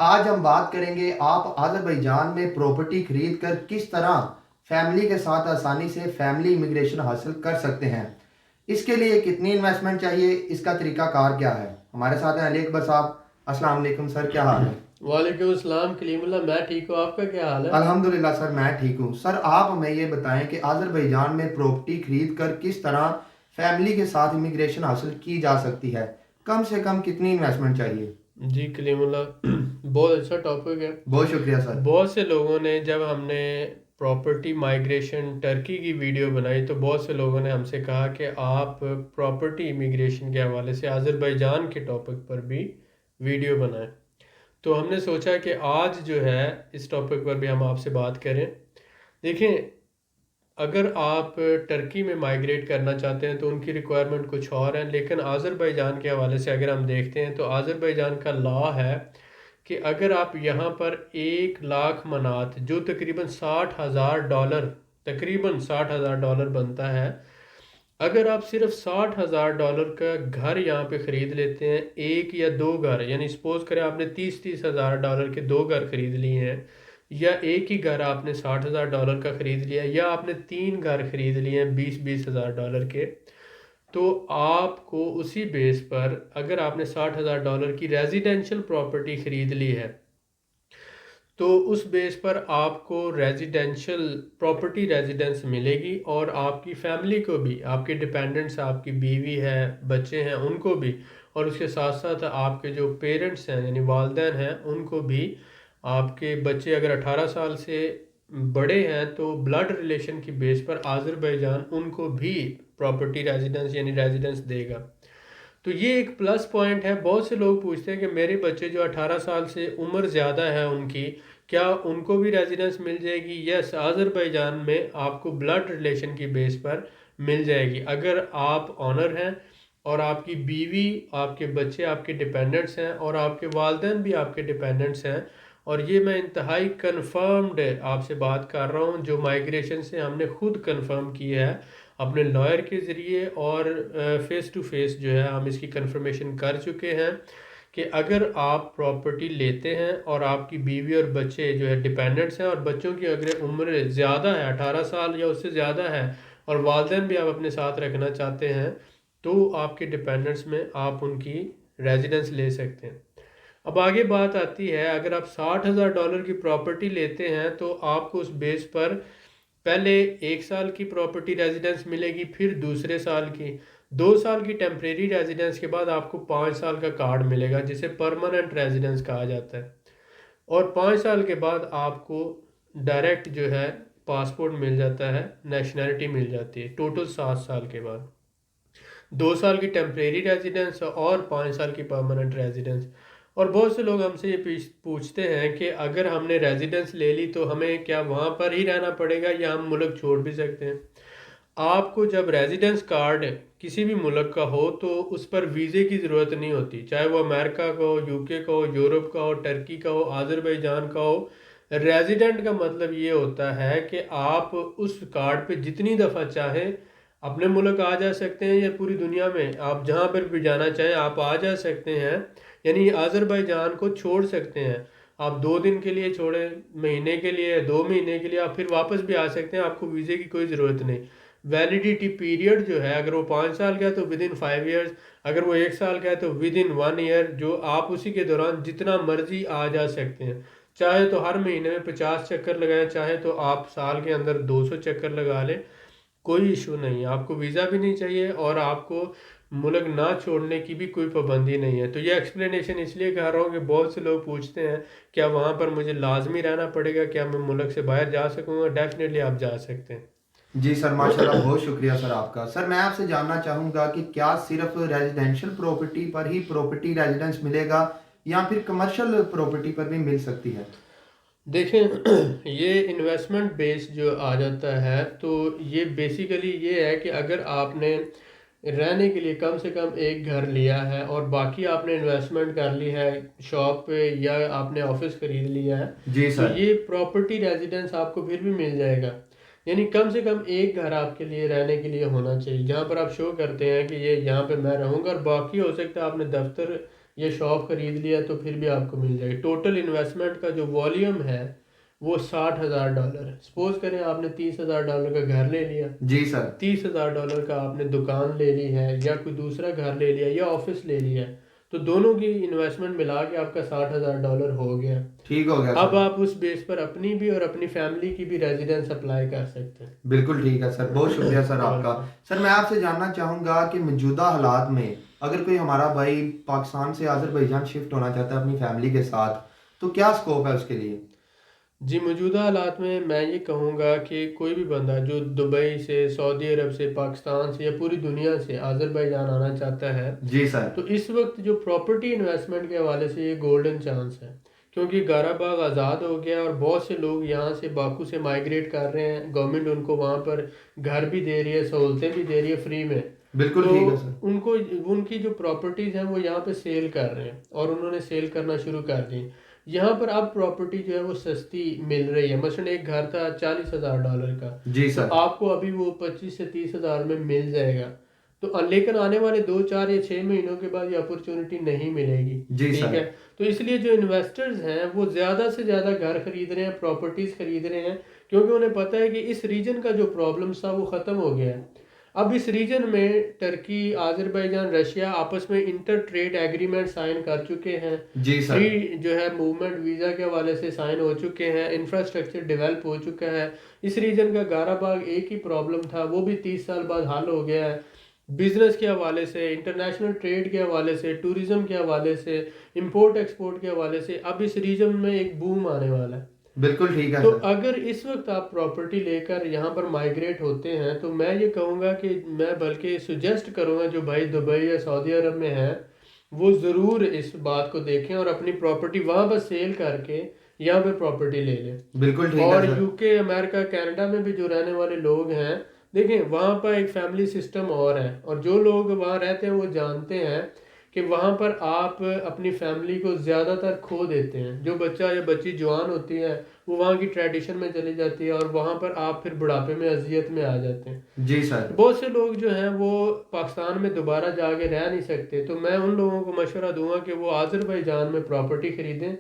آج ہم بات کریں گے آپ آذربائیجان میں پراپرٹی خرید کر کس طرح فیملی کے ساتھ آسانی سے فیملی امیگریشن حاصل کر سکتے ہیں۔ اس کے لیے کتنی انویسٹمنٹ چاہیے، اس کا طریقہ کار کیا ہے۔ ہمارے ساتھ ہیں علی اکبر صاحب۔ السلام علیکم سر، کیا حال ہے؟ وعلیکم السلام کلیم اللہ، میں ٹھیک ہوں، آپ کا کیا حال ہے؟ الحمدللہ سر، میں ٹھیک ہوں۔ سر آپ ہمیں یہ بتائیں کہ آذربائیجان میں پراپرٹی خرید کر کس طرح فیملی کے ساتھ امیگریشن حاصل کی جا سکتی ہے، کم سے کم کتنی انویسٹمنٹ چاہیے؟ جی کلیم اللہ، بہت اچھا ٹاپک ہے۔ بہت شکریہ سر۔ بہت سے لوگوں نے، جب ہم نے پراپرٹی مائیگریشن ٹرکی کی ویڈیو بنائی تو بہت سے لوگوں نے ہم سے کہا کہ آپ پراپرٹی امیگریشن کے حوالے سے آذربائیجان کے ٹاپک پر بھی ویڈیو بنائیں، تو ہم نے سوچا کہ آج جو ہے اس ٹاپک پر بھی ہم آپ سے بات کریں۔ دیکھیں، اگر آپ ٹرکی میں مائیگریٹ کرنا چاہتے ہیں تو ان کی ریکوائرمنٹ کچھ اور ہیں، لیکن آذربائیجان کے حوالے سے اگر ہم دیکھتے ہیں تو آذربائیجان کا لا ہے کہ اگر آپ یہاں پر 1,00,000 منات، جو تقریباً $60,000، تقریباً $60,000 بنتا ہے، اگر آپ صرف $60,000 کا گھر یہاں پہ خرید لیتے ہیں، ایک یا دو گھر، یعنی سپوز کریں آپ نے $30,000 کے دو گھر خرید لیے ہیں، یا ایک ہی گھر آپ نے $60,000 کا خرید لیا، یا آپ نے 3 گھر خرید لیے ہیں $20,000 کے، تو آپ کو اسی بیس پر، اگر آپ نے $60,000 کی ریزیڈینشل پراپرٹی خرید لی ہے تو اس بیس پر آپ کو ریزیڈینشل پراپرٹی ریزیڈنس ملے گی، اور آپ کی فیملی کو بھی، آپ کے ڈیپینڈنٹس، آپ کی بیوی ہے، بچے ہیں، ان کو بھی، اور اس کے ساتھ ساتھ آپ کے جو پیرنٹس ہیں یعنی والدین ہیں ان کو بھی، آپ کے بچے اگر 18 سال سے بڑے ہیں تو بلڈ ریلیشن کی بیس پر آذربائیجان ان کو بھی پراپرٹی ریزیڈنس یعنی ریزیڈنس دے گا۔ تو یہ ایک پلس پوائنٹ ہے۔ بہت سے لوگ پوچھتے ہیں کہ میرے بچے جو 18 سال سے عمر زیادہ ہے ان کی، کیا ان کو بھی ریزیڈنس مل جائے گی؟ یس، آذربائیجان میں آپ کو بلڈ ریلیشن کی بیس پر مل جائے گی۔ اگر آپ آنر ہیں اور آپ کی بیوی، آپ کے بچے آپ کے ڈیپینڈنٹس ہیں، اور آپ کے والدین بھی آپ کے ڈیپینڈنٹس ہیں، اور یہ میں انتہائی کنفرمڈ آپ سے بات کر رہا ہوں، جو مائیگریشن سے ہم نے خود کنفرم کی ہے اپنے لائر کے ذریعے، اور فیس ٹو فیس جو ہے ہم اس کی کنفرمیشن کر چکے ہیں کہ اگر آپ پراپرٹی لیتے ہیں اور آپ کی بیوی اور بچے جو ہے ڈیپینڈنٹس ہیں، اور بچوں کی اگر عمر زیادہ ہے، 18 سال یا اس سے زیادہ ہے، اور والدین بھی آپ اپنے ساتھ رکھنا چاہتے ہیں، تو آپ کے ڈیپینڈنٹس میں آپ ان کی ریزیڈنس لے سکتے ہیں۔ اب آگے بات آتی ہے، اگر آپ $60,000 کی پراپرٹی لیتے ہیں تو آپ کو اس بیس پر پہلے 1 سال کی پراپرٹی ریزیڈنس ملے گی، پھر دوسرے سال کی، 2 سال کی ٹیمپریری ریزیڈنس کے بعد آپ کو 5 سال کا کارڈ ملے گا جسے پرماننٹ ریزیڈنس کہا جاتا ہے، اور 5 سال کے بعد آپ کو ڈائریکٹ جو ہے پاسپورٹ مل جاتا ہے، نیشنلٹی مل جاتی ہے، ٹوٹل 7 سال کے بعد 2 سال کی ٹیمپریری ریزیڈنس اور 5 سال کی پرماننٹ ریزیڈنس۔ اور بہت سے لوگ ہم سے یہ پوچھتے ہیں کہ اگر ہم نے ریزیڈنس لے لی تو ہمیں کیا وہاں پر ہی رہنا پڑے گا یا ہم ملک چھوڑ بھی سکتے ہیں؟ آپ کو جب ریزیڈنس کارڈ کسی بھی ملک کا ہو تو اس پر ویزے کی ضرورت نہیں ہوتی، چاہے وہ امریکہ کا ہو، UK کا ہو، یورپ کا ہو، ٹرکی کا ہو، آذربائیجان کا ہو۔ ریزیڈنٹ کا مطلب یہ ہوتا ہے کہ آپ اس کارڈ پہ جتنی دفعہ چاہیں اپنے ملک آ جا سکتے ہیں، یا پوری دنیا میں آپ جہاں پر بھی جانا چاہیں آپ آ جا سکتے ہیں، یعنی آذربائیجان کو چھوڑ سکتے ہیں۔ آپ 2 دن کے لیے چھوڑیں، مہینے کے لیے، 2 مہینے کے لیے، آپ پھر واپس بھی آ سکتے ہیں، آپ کو ویزے کی کوئی ضرورت نہیں۔ ویلیڈیٹی پیریڈ جو ہے، اگر وہ 5 سال کا ہے تو ودن 5 ایئرس، اگر وہ 1 سال کا ہے تو ودن 1 ایئر، جو آپ اسی کے دوران جتنا مرضی آ جا سکتے ہیں، چاہے تو ہر مہینے میں 50 چکر لگائیں، چاہے تو آپ سال کے اندر 200 چکر لگا لیں، کوئی ایشو نہیں، آپ کو ویزا بھی نہیں چاہیے، اور آپ کو ملک نہ چھوڑنے کی بھی کوئی پابندی نہیں ہے۔ تو یہ ایکسپلینیشن اس لیے کر رہا ہوں کہ بہت سے لوگ پوچھتے ہیں کیا وہاں پر مجھے لازمی رہنا پڑے گا، کیا میں ملک سے باہر جا سکوں گا؟ ڈیفینیٹلی آپ جا سکتے ہیں۔ جی سر، ماشاءاللہ، بہت شکریہ سر آپ کا۔ سر میں آپ سے جاننا چاہوں گا کہ کیا صرف ریزیڈینشل پراپرٹی پر ہی پراپرٹی ریزیڈنس ملے گا یا پھر کمرشل پراپرٹی پر بھی مل سکتی ہے؟ دیکھیں، یہ انویسٹمنٹ بیس جو آ جاتا ہے تو یہ بیسیکلی یہ ہے کہ اگر آپ نے رہنے کے لیے کم سے کم ایک گھر لیا ہے اور باقی آپ نے انویسٹمنٹ کر لی ہے شاپ پہ، یا آپ نے آفس خرید لیا ہے، جی تو سر۔ یہ پراپرٹی ریزیڈنس آپ کو پھر بھی مل جائے گا۔ یعنی کم سے کم ایک گھر آپ کے لیے رہنے کے لیے ہونا چاہیے، جہاں پر آپ شو کرتے ہیں کہ یہ یہاں پہ میں رہوں گا، اور باقی ہو سکتا ہے آپ نے دفتر یا شاپ خرید لیا تو پھر بھی آپ کو مل جائے گی. ٹوٹل انویسٹمنٹ کا جو والیوم ہے وہ $60,000 ہے. سپوز کریں آپ نے $30,000 کا گھر لے لیا, جی سر. $30,000 کا آپ نے دکان لے لی ہے یا کوئی دوسرا گھر لے لیا یا آفس لے لیا, تو دونوں کی انویسٹمنٹ ملا کے آپ کا $60,000 ہو گیا. ٹھیک ہو گیا اب سر. آپ اس بیس پر اپنی بھی اور اپنی فیملی کی بھی ریزیڈنس اپلائی کر سکتے ہیں. بالکل ٹھیک ہے سر, بہت شکریہ سر آپ کا. سر میں آپ سے جاننا چاہوں گا کہ موجودہ حالات میں اگر کوئی ہمارا بھائی پاکستان سے آذربائیجان شفٹ ہونا چاہتا ہے اپنی فیملی کے ساتھ, تو کیا سکوپ ہے اس کے لیے؟ جی, موجودہ حالات میں میں یہ کہوں گا کہ کوئی بھی بندہ جو دبئی سے, سعودی عرب سے, پاکستان سے یا پوری دنیا سے آذربائیجان آنا چاہتا ہے, جی سر. تو اس وقت جو پراپرٹی انویسٹمنٹ کے حوالے سے یہ گولڈن چانس ہے, کیونکہ قارا باغ آزاد ہو گیا اور بہت سے لوگ یہاں سے باکو سے مائیگریٹ کر رہے ہیں. گورنمنٹ ان کو وہاں پر گھر بھی دے رہی ہے, سہولتیں بھی دے رہی ہے فری میں. بالکل تو ٹھیک ہے سر. ان کی جو پراپرٹیز ہیں وہ یہاں پہ سیل کر رہے ہیں اور انہوں نے سیل کرنا شروع کر دی. یہاں پر اب پراپرٹی جو ہے وہ سستی مل رہی ہے. مثلا ایک گھر تھا $40,000 کا, جی تو سر. آپ کو ابھی وہ 25 سے 30,000 میں مل جائے گا. تو لیکن آنے والے 2, 4 یا 6 مہینوں کے بعد یہ اپرچونٹی نہیں ملے گی. جی ٹھیک سر. ہے, تو اس لیے جو انویسٹرز ہیں وہ زیادہ سے زیادہ گھر خرید رہے ہیں, پراپرٹیز خرید رہے ہیں, کیونکہ انہیں پتہ ہے کہ اس ریجن کا جو پرابلم تھا وہ ختم ہو گیا ہے. اب اس ریجن میں ترکی, آذربائیجان, رشیا آپس میں انٹر ٹریڈ ایگریمنٹ سائن کر چکے ہیں. جی سر. فری جو ہے موومنٹ ویزا کے حوالے سے سائن ہو چکے ہیں. انفراسٹرکچر ڈیولپ ہو چکا ہے. اس ریجن کا قارا باغ ایک ہی پرابلم تھا, وہ بھی 30 سال بعد حل ہو گیا ہے. بزنس کے حوالے سے, انٹرنیشنل ٹریڈ کے حوالے سے, ٹوریزم کے حوالے سے, امپورٹ ایکسپورٹ کے حوالے سے اب اس ریجن میں ایک بوم آنے والا ہے. بالکل ٹھیک ہے تو سر. اگر اس وقت آپ پراپرٹی لے کر یہاں پر مائیگریٹ ہوتے ہیں تو میں یہ کہوں گا کہ میں بلکہ سجیسٹ کروں گا جو بھائی دبئی یا سعودی عرب میں ہیں وہ ضرور اس بات کو دیکھیں اور اپنی پراپرٹی وہاں پر سیل کر کے یہاں پہ پراپرٹی لے لیں. بالکل ٹھیک ہے اور سر. یو کے, امریکہ, کینیڈا میں بھی جو رہنے والے لوگ ہیں, دیکھیں وہاں پر ایک فیملی سسٹم اور ہے, اور جو لوگ وہاں رہتے ہیں وہ جانتے ہیں کہ وہاں پر آپ اپنی فیملی کو زیادہ تر کھو دیتے ہیں. جو بچہ یا بچی جوان ہوتی ہے وہ وہاں کی ٹریڈیشن میں چلی جاتی ہے اور وہاں پر آپ پھر بڑھاپے میں اذیت میں آ جاتے ہیں. جی سر. بہت سے لوگ جو ہیں وہ پاکستان میں دوبارہ جا کے رہ نہیں سکتے, تو میں ان لوگوں کو مشورہ دوں گا کہ وہ آذربائیجان میں پراپرٹی خریدیں.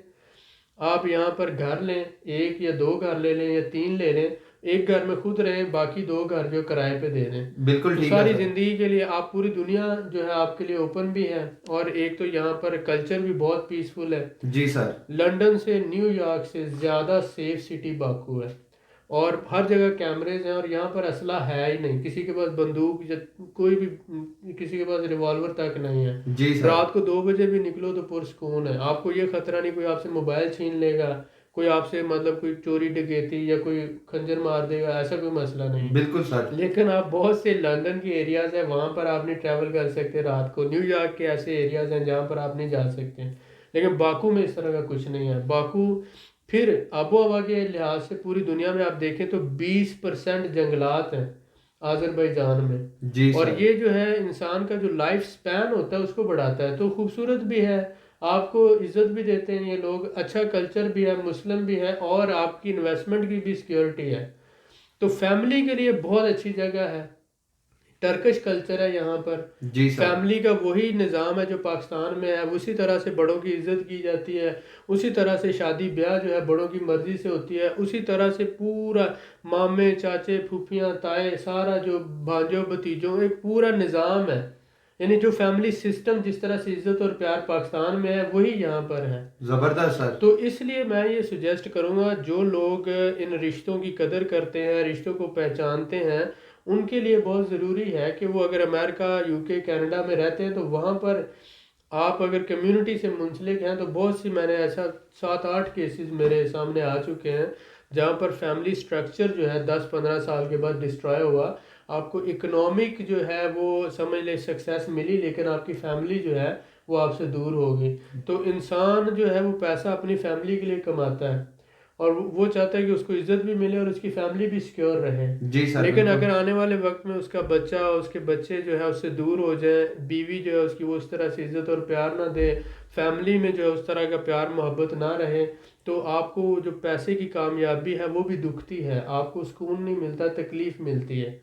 آپ یہاں پر گھر لیں, 1 یا 2 گھر لے لیں یا 3 لے لیں, ایک گھر میں خود رہیں, باقی 2 گھر جو کرائے پہ دے دیں. بالکل تو ٹھیک ہے ساری سر. زندگی کے لیے آپ, پوری دنیا جو ہے آپ کے لیے اوپن بھی ہے, اور ایک تو یہاں پر کلچر بھی بہت پیسفل ہے. جی سر. لنڈن سے, نیو یارک سے زیادہ سیف سٹی باکو ہے, اور ہر جگہ کیمریز ہیں, اور یہاں پر اسلحہ ہے ہی نہیں, کسی کے پاس بندوق یا کوئی بھی, کسی کے پاس ریوالور تک نہیں ہے. جی سر. رات کو 2 بجے بھی نکلو تو پرسکون ہے, آپ کو یہ خطرہ نہیں کوئی آپ سے موبائل چھین لے گا, کوئی آپ سے مطلب کوئی چوری ڈکیتی یا کوئی خنجر مار دے گا, ایسا کوئی مسئلہ نہیں. بالکل سر. لیکن آپ بہت سے لندن کی ایریاز ہیں وہاں پر آپ نہیں ٹریول کر سکتے رات کو. نیو یارک کے ایسے ایریاز ہیں جہاں پر آپ نہیں جا سکتے, لیکن باکو میں اس طرح کا کچھ نہیں ہے. باکو پھر آب و ہوا کے لحاظ سے پوری دنیا میں آپ دیکھیں تو 20% جنگلات ہیں آذربائیجان میں. جی اور سر. یہ جو ہے انسان کا جو لائف سپین ہوتا ہے اس کو بڑھاتا ہے, تو خوبصورت بھی ہے, آپ کو عزت بھی دیتے ہیں یہ لوگ, اچھا کلچر بھی ہے, مسلم بھی ہے, اور آپ کی انویسٹمنٹ کی بھی سیکیورٹی ہے. تو فیملی کے لیے بہت اچھی جگہ ہے. ٹرکش کلچر ہے یہاں پر. جی سر. فیملی کا وہی نظام ہے جو پاکستان میں ہے, اسی طرح سے بڑوں کی عزت کی جاتی ہے, اسی طرح سے شادی بیاہ جو ہے بڑوں کی مرضی سے ہوتی ہے, اسی طرح سے پورا مامے, چاچے, پھوپھیاں, تائے, سارا جو بھانجوں بھتیجوں, ایک پورا نظام ہے. یعنی جو فیملی سسٹم جس طرح سے عزت اور پیار پاکستان میں ہے وہی یہاں پر ہے. زبردست سر. تو اس لیے میں یہ سجیسٹ کروں گا جو لوگ ان رشتوں کی قدر کرتے ہیں, رشتوں کو پہچانتے ہیں, ان کے لیے بہت ضروری ہے کہ وہ اگر امریکہ, یو کے, کینیڈا میں رہتے ہیں تو وہاں پر آپ اگر کمیونٹی سے منسلک ہیں تو بہت سی, میں نے ایسا 7-8 کیسز میرے سامنے آ چکے ہیں جہاں پر فیملی سٹرکچر جو ہے 10-15 سال کے بعد ڈسٹرائے ہوا. آپ کو اکنامک جو ہے وہ سمجھ لے سکسیس ملی, لیکن آپ کی فیملی جو ہے وہ آپ سے دور ہوگی. تو انسان جو ہے وہ پیسہ اپنی فیملی کے لیے کماتا ہے, اور وہ چاہتا ہے کہ اس کو عزت بھی ملے اور اس کی فیملی بھی سیکیور رہے. جی سر. لیکن بالکل. اگر آنے والے وقت میں اس کا بچہ اور اس کے بچے جو ہے اس سے دور ہو جائیں, بیوی جو ہے اس کی وہ اس طرح سے عزت اور پیار نہ دے, فیملی میں جو ہے اس طرح کا پیار محبت نہ رہے, تو آپ کو جو پیسے کی کامیابی ہے وہ بھی دکھتی ہے, آپ کو سکون نہیں ملتا, تکلیف ملتی ہے.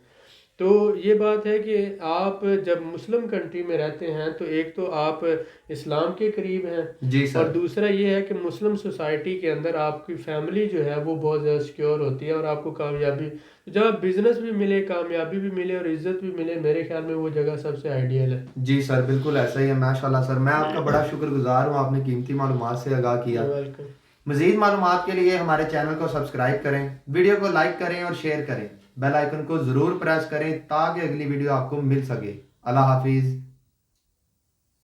تو یہ بات ہے کہ آپ جب مسلم کنٹری میں رہتے ہیں تو ایک تو آپ اسلام کے قریب ہیں، جی اور سر، دوسرا یہ ہے کہ مسلم سوسائٹی کے اندر آپ کی فیملی جو ہے وہ بہت زیادہ سیکیور ہوتی ہے، اور آپ کو کامیابی، جہاں بزنس بھی ملے، کامیابی بھی ملے اور عزت بھی ملے، میرے خیال میں وہ جگہ سب سے آئیڈیل ہے۔ جی سر، بالکل ایسا ہی ہے، ماشاءاللہ سر، میں آپ کا بڑا شکر گزار ہوں، آپ نے قیمتی معلومات سے آگاہ کیا۔ ویلکم۔ مزید معلومات کے لیے ہمارے چینل کو سبسکرائب کریں، ویڈیو کو لائک کریں اور شیئر کریں، بیل آئیکن کو ضرور پریس کریں تاکہ اگلی ویڈیو آپ کو مل سکے۔ اللہ حافظ۔